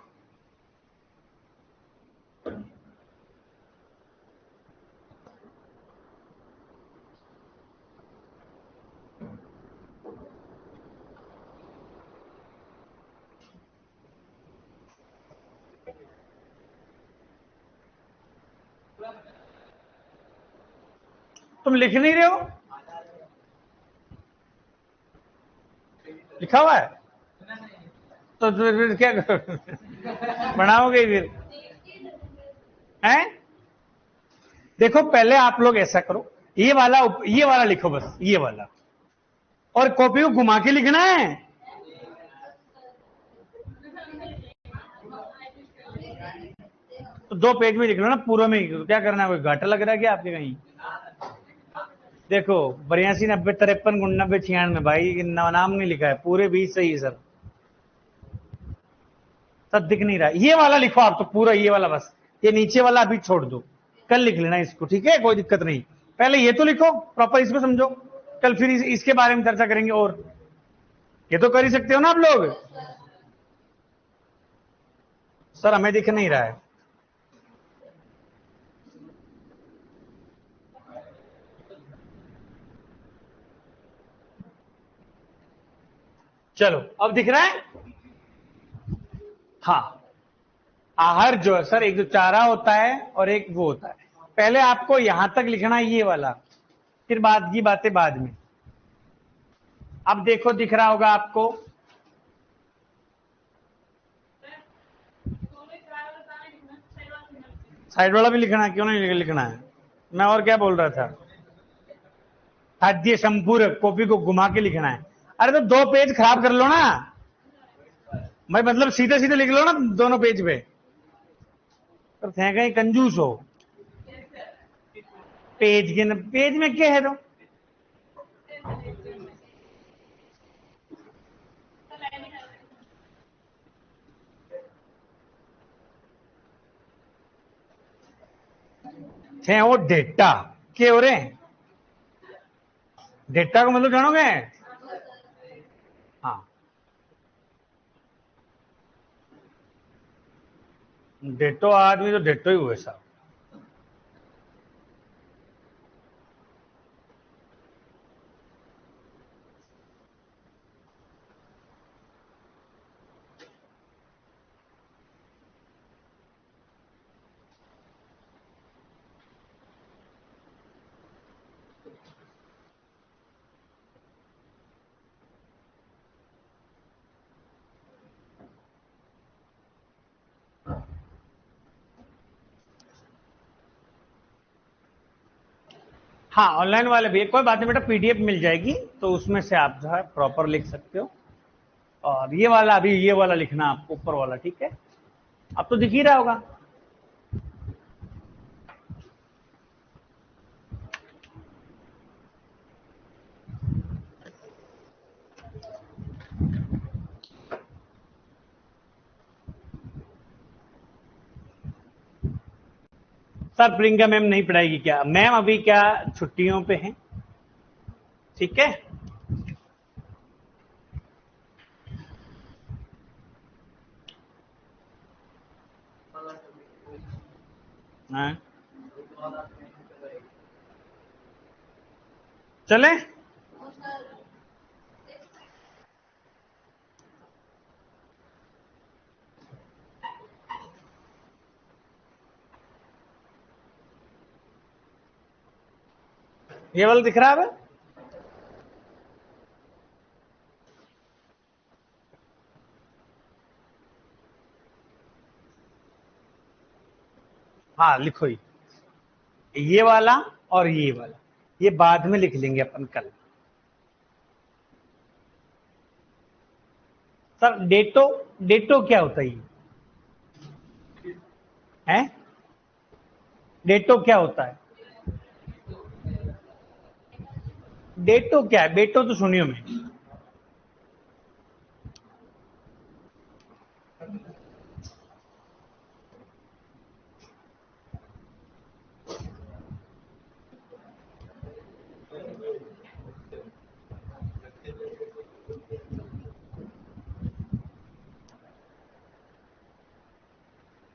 तुम लिख नहीं रहे हो? लिखा हुआ है तो फिर क्या करो? बनाओगे फिर? हैं? देखो, पहले आप लोग ऐसा करो, ये वाला लिखो, बस ये वाला, और कॉपी को घुमा के लिखना है। तो 2 पेज में लिख लो ना, पूरा में ही। क्या करना है, कोई घाटा लग रहा है क्या आपके कहीं? देखो, 82 90 53 96 भाई, नाम नहीं लिखा है, पूरे 20 सही है सर। सब दिख नहीं रहा, ये वाला लिखो आप तो, पूरा ये वाला, बस ये नीचे वाला अभी छोड़ दो, कल लिख लेना इसको, ठीक है, कोई दिक्कत नहीं। पहले ये तो लिखो, प्रॉपर इसको समझो, कल फिर इसके बारे में चर्चा करेंगे। और ये तो कर ही सकते हो ना आप लोग? सर हमें दिख नहीं रहा है। चलो, अब दिख रहा है? हाँ, आहार जो है सर, एक जो चारा होता है और एक वो होता है। पहले आपको यहां तक लिखना है, ये वाला, फिर बाद की बातें बाद में। अब देखो, दिख रहा होगा आपको? साइड वाला भी लिखना है, क्यों नहीं लिखना है? मैं और क्या बोल रहा था? खाद्य संपूरक, कॉपी को घुमा के लिखना है। अरे तो 2 पेज खराब कर लो ना भाई, मतलब सीधे सीधे लिख लो ना दोनों पेज पे। तो थे कहीं कंजूस हो। पेज में क्या है तो? थे वो डेटा के हो रहे? डेटा का मतलब जानोगे? हाँ, डेटो आदमी तो डेटो ही हुए साहब। हाँ ऑनलाइन वाले भी, कोई बात नहीं बेटा, पीडीएफ मिल जाएगी तो उसमें से आप जो है प्रॉपर लिख सकते हो। और ये वाला, अभी ये वाला लिखना आपको, ऊपर वाला, ठीक है? अब तो दिख ही रहा होगा। सर प्रियंका मैम नहीं पढ़ाएगी क्या? मैम अभी क्या छुट्टियों पे हैं, ठीक है? हाँ चले। ये वाला दिख रहा है? हाँ लिखो, ये वाला और ये वाला, ये बाद में लिख लेंगे अपन कल। सर डेटो, डेटो क्या होता है? हैं? डेटो क्या होता है? डेटो क्या है? बेटो तो सुनियो मैं।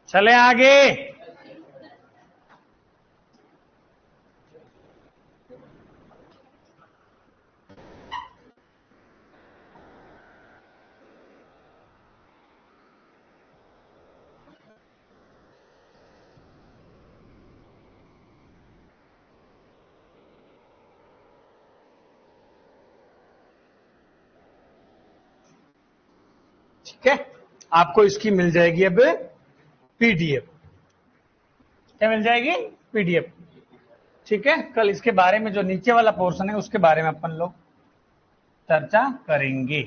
चले आगे। ठीक है, आपको इसकी मिल जाएगी अब पीडीएफ। क्या मिल जाएगी? पीडीएफ। ठीक है, कल इसके बारे में जो नीचे वाला पोर्शन है उसके बारे में अपन लोग चर्चा करेंगे।